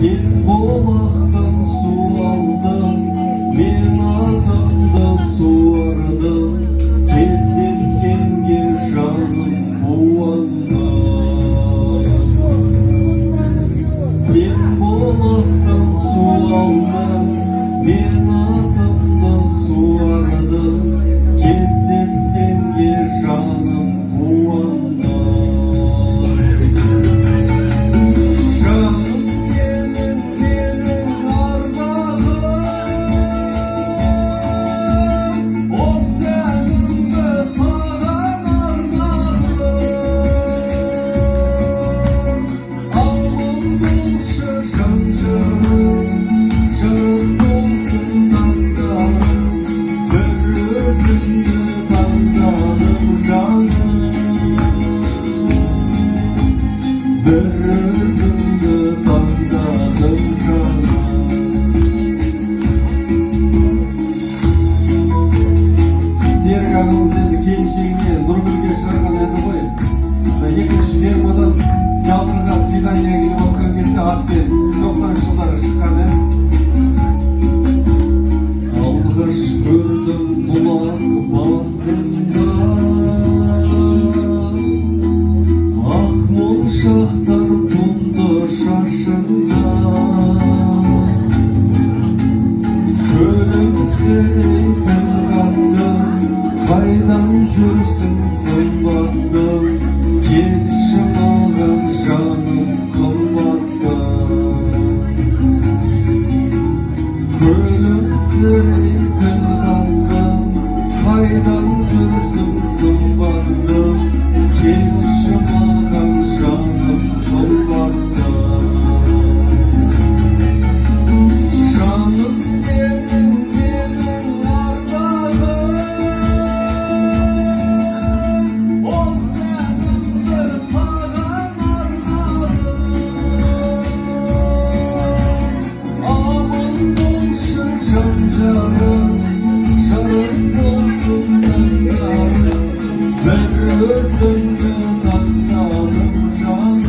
Sen bulaktan su aldın, ben adamda suardım. Кездескенге жаным қуанды. Sen bulaktan su aldın, ben adamda suardım. Кездескенге жаным қуанды. Серік ағамыз енді келіншегіне Нұргүлге шығарған әні ғой. Екінші фермадан Жалтырға свидание келіп отқан кезде атпен 90 жылдары шыққан ән. Алғаш көрдім бұлақ басында, ақ моншақтар тұнды шашында. Күлімсірейтін қаттым, қайдан жүрсің сымбаттым, келші маған жаным қымбаттым. Күлімсірейтін қаттым, қайдан жүрсің сымбаттым, келші маған жаным қымбаттым. Özünü tatladım canım.